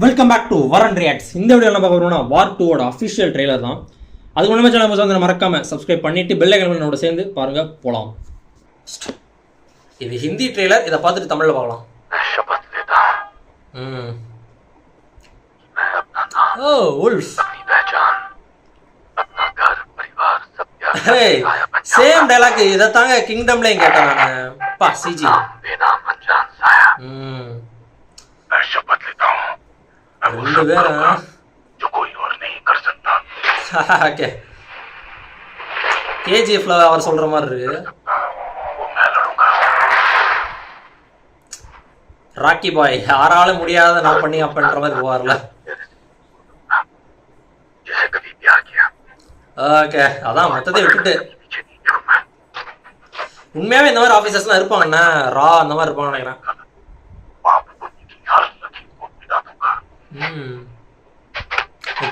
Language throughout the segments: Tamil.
வெல்கம் பேக் டு வரன் ரியாக்ட்ஸ். இந்த வீடியோ என்ன பார்க்க போறோம்னா வார் 2 அஃபிஷியல் ட்ரெய்லர் தான். அதுக்கு முன்னாடி சேனல் வந்து மறக்காம சப்ஸ்கிரைப் பண்ணிட்டு பெல் ஐகான் பண்ணோட சேர்ந்து பாருங்க போலாம். இது ஹிந்தி ட்ரெய்லர், இதை பார்த்துட்டு தமிழ்ல பார்க்கலாம். ஓ உல்ஃப், ஹே சேம் டயலாக் இத தாங்க கிங்டம்லயும் கேட்டேன் நான். பா சிஜி ரெண்டு பேரும் ஓகே கேஜிஎஃப்ல அவர் சொல்ற மாதிரி இருக்கு. ராக்கி பாய் யாராலும் முடியாத நான் பண்ணி அப்படின்ற மாதிரி போவார்ல. ஓகே அதான் மொத்தத்தை விட்டுட்டு உண்மையாவே இந்த மாதிரி ஆபீசர்ஸ்லாம் இருப்பாங்கண்ணா, ரா அந்த மாதிரி இருப்பாங்க நினைக்கிறேன்.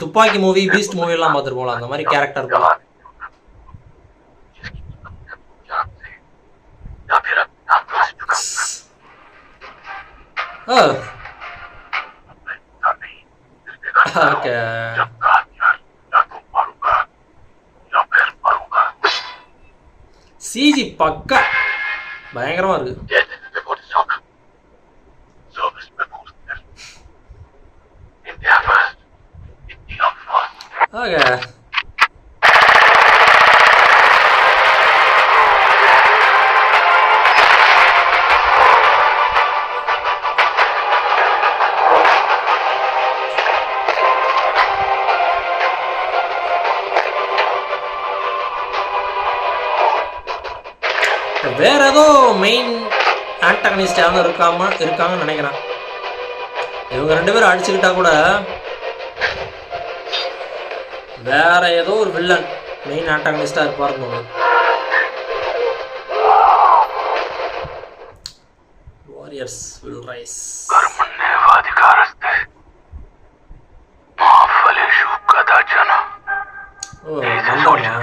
துப்பாக்கி மூவி, பீஸ்ட் மூவி எல்லாம் பார்த்துருப்போம்ல, அந்த மாதிரி கேரக்டர் போல. ஓகே சிஜி பக்கா பயங்கரமா இருக்கு. ஓகே வேற ஏதோ மெயின் ஆன்டகனிஸ்ட் யாரும் இருக்காங்கன்னு நினைக்கிறேன். இவங்க ரெண்டு பேரும் அடிச்சுக்கிட்டா கூட வேற ஏதோ ஒரு வில்லன் மெயின் ஆன்டகனிஸ்டா இருப்பாருன்னு. Warriors will rise. ஓ நந்தனா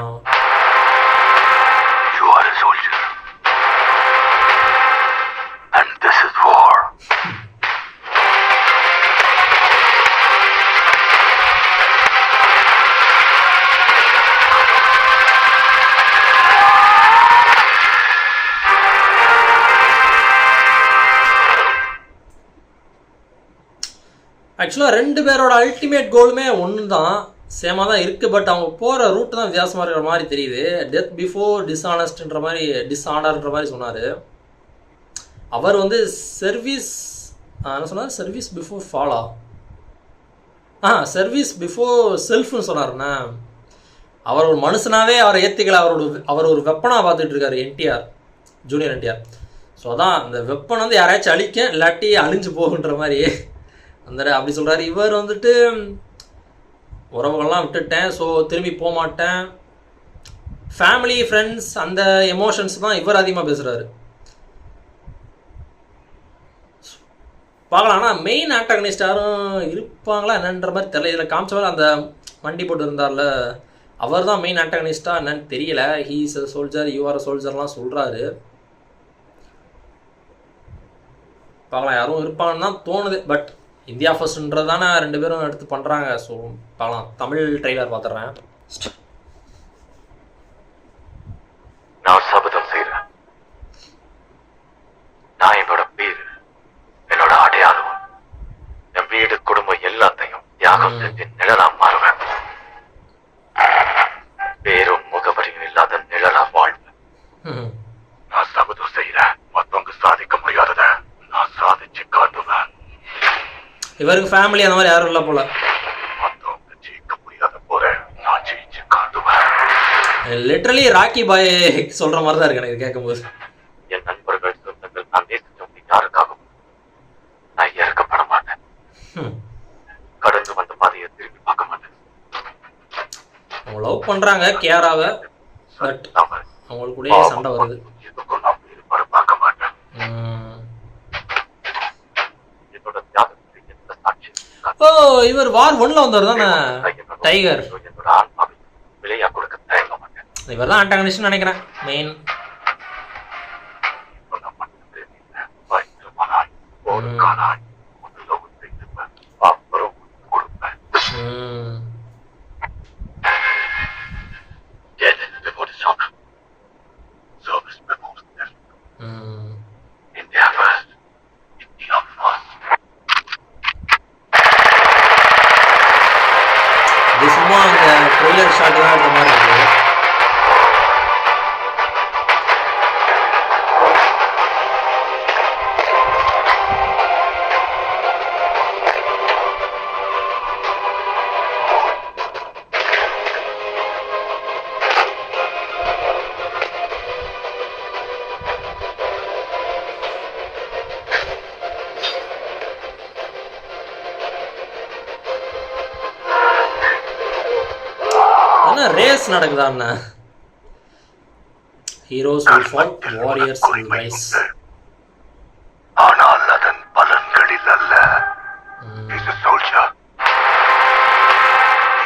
ஆக்சுவலாக ரெண்டு பேரோட அல்டிமேட் கோலுமே ஒன்று தான், சேமாக தான் இருக்குது. பட் அவங்க போகிற ரூட்டு தான் வித்தியாசமாக இருக்கிற மாதிரி தெரியுது. டெத் பிஃபோர் டிஸ்ஆனஸ்ட்ன்ற மாதிரி, டிஸ்ஆனர்ன்ற மாதிரி சொன்னார் அவர். வந்து சர்வீஸ் என்ன சொன்னார், சர்வீஸ் பிஃபோர் ஃபாலா, சர்வீஸ் பிஃபோர் செல்ஃப்னு சொன்னார்ண்ணா. அவர் ஒரு மனுஷனாவே அவரை ஏற்றிக்கல, அவர் ஒரு வெப்பனாக பார்த்துட்டு இருக்காரு என்டிஆர், ஜூனியர் என்டிஆர். ஸோ அதான் அந்த வெப்பன் வந்து யாராச்சும் அழிக்க இல்லாட்டி அழிஞ்சு போகுன்ற மாதிரி அந்த அப்படி சொல்கிறாரு. இவர் வந்துட்டு உறவுகள்லாம் விட்டுட்டேன், ஸோ திரும்பி போக மாட்டேன், ஃபேமிலி ஃப்ரெண்ட்ஸ் அந்த எமோஷன்ஸ் தான் இவர் அதிகமாக பேசுகிறாரு. பார்க்கலாம். ஆனால் மெயின் ஆன்டகனிஸ்ட் யாரும் இருப்பாங்களா என்னன்ற மாதிரி தெரியல. இதில் காமிச்சவர் அந்த வண்டி போட்டு இருந்தார்ல, அவர் தான் மெயின் ஆன்டகனிஸ்டாக என்னன்னு தெரியல. He is a soldier, you are a சோல்ஜர்லாம் சொல்கிறாரு. பார்க்கலாம் யாரும் இருப்பாங்கன்னு தான் தோணுது. பட் இந்தியா ஃபர்ஸ்ட்ன்றதானே ரெண்டு பேரும் எடுத்து பண்ணுறாங்க. ஸோ பார்க்கலாம். தமிழ் ட்ரெய்லர் பார்த்துட்றேன். நான் சபதம் செய்கிறேன், நான் என்னோட பேர், என்னோட அடையாளம், என் வீடு குடும்பம் எல்லாத்தையும் தியாகம் செஞ்சு நிழலா மாறுவேன். பேரும் முகவரியும் இல்லாத நிழலா வாழ்வேன். நான் சபதம் செய்கிறேன், மற்றவங்க சாதிக்க முடியாதத நான் சாதிச்சு காட்டுவேன். இவருக்கு ஃபேமிலி அந்த மாதிரி யாரும் இல்லை போல. லிட்டரலி ராக்கி பாய் சொல்ற மாதிரி தான் இருக்கு எனக்கு கேட்கும்போது. என் நண்பர்கள் சொந்தங்கள் நான் நேசிச்சவங்க யாருக்காகவும் நான் இறக்கப்பட மாட்டேன். கடந்து வந்த பாதையை திரும்பி பார்க்க மாட்டேன். அவங்க லவ் பண்றாங்க கேராவை, பட் அவங்களுக்குள்ளே சண்டை வருது. பார்க்க மாட்டேன். ஓ இவர் வார் 1ல வந்தவர் தானே டைகர். இவர் தான் ஆன்டகனிஸ்ட் நினைக்கிறேன் மெயின். ட்ரெய்லர் ஷாட் தான் இருக்கிற மாதிரி இருக்குது. என்ன ரேஸ் நடக்குதா அண்ணா? Heroes will fall, warriors will rise. ஆனால் அதன் பலன்களில் அல்ல. He's a soldier.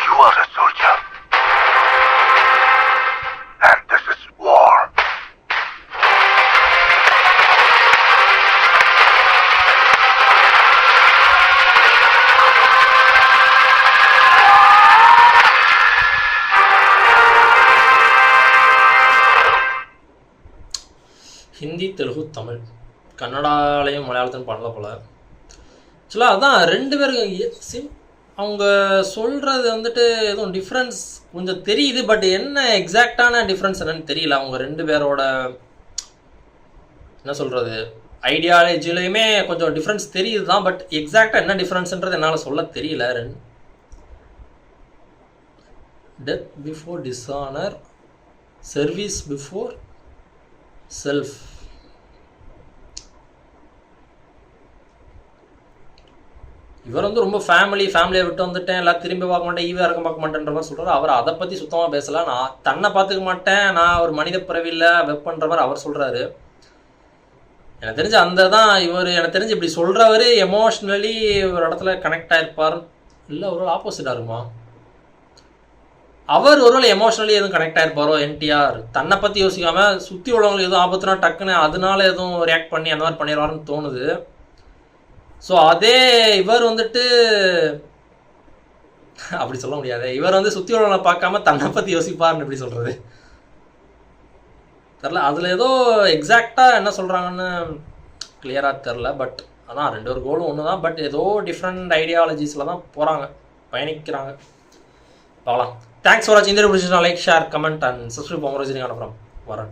You are a soldier. And this is war. Hindi, Telugu, Tamil, கன்னடாலையும் மலையாளத்தையும் பண்ணல போல். ஆக்சுவலாக அதான் 2 பேருக்கு அவங்க சொல்கிறது வந்துட்டு எதுவும் டிஃப்ரென்ஸ் கொஞ்சம் தெரியுது. பட் என்ன எக்ஸாக்டான டிஃப்ரென்ஸ் என்னன்னு தெரியல. அவங்க 2 பேரோட என்ன சொல்கிறது ஐடியாலஜிலையுமே கொஞ்சம் டிஃப்ரென்ஸ் தெரியுது தான். பட் எக்ஸாக்டாக என்ன டிஃப்ரென்ஸ்ன்றது என்னால் சொல்ல தெரியல. Death before dishonour, service before self. இவர் வந்து ரொம்ப ஃபேமிலியை விட்டு வந்துட்டேன், எல்லாம் திரும்பி பார்க்க மாட்டேன், இறக்க பார்க்க மாட்டேன்ற மாதிரி சொல்கிறார். அவர் அதை பற்றி சுத்தமாக பேசலை. நான் தன்னை பார்த்துக்க மாட்டேன், நான் ஒரு மனித பிறவியில் வெப்பன்ற மாதிரி அவர் சொல்கிறாரு. எனக்கு தெரிஞ்சு அந்த தான் இவர் எனக்கு தெரிஞ்சு இப்படி சொல்கிறவர் எமோஷ்னலி ஒரு இடத்துல கனெக்ட் ஆகிருப்பார். இல்லை ஒரு ஆப்போசிட்டாக இருக்குமா? அவர் ஒருவேளை எமோஷ்னலி எதுவும் கனெக்ட் ஆகிருப்பாரோ என்டிஆர். தன்னை பற்றி யோசிக்காமல் சுற்றி உள்ளவங்களுக்கு எதுவும் ஆபத்துனா டக்குன்னு அதனால எதுவும் ரியாக்ட் பண்ணி அந்த மாதிரி பண்ணிடுவாருன்னு தோணுது. ஸோ அதே இவர் வந்துட்டு அப்படி சொல்ல முடியாது. இவர் வந்து சுற்றி உள்ளவங்களை பார்க்காம தன்னை பற்றி யோசிப்பாருன்னு எப்படி சொல்கிறது தெரில. அதில் ஏதோ எக்ஸாக்டாக என்ன சொல்கிறாங்கன்னு கிளியராக தெரில. பட் அதான் 2 பேர் கோலும் ஒன்று தான். பட் ஏதோ டிஃப்ரெண்ட் ஐடியாலஜிஸில் தான் போகிறாங்க, பயணிக்கிறாங்க. பார்க்கலாம். தேங்க்ஸ் ஃபார் வாட்சிங். இந்த வீடியோ பிடிச்சிருந்தா like, share, comment and subscribe. அப்புறம் வரேன்.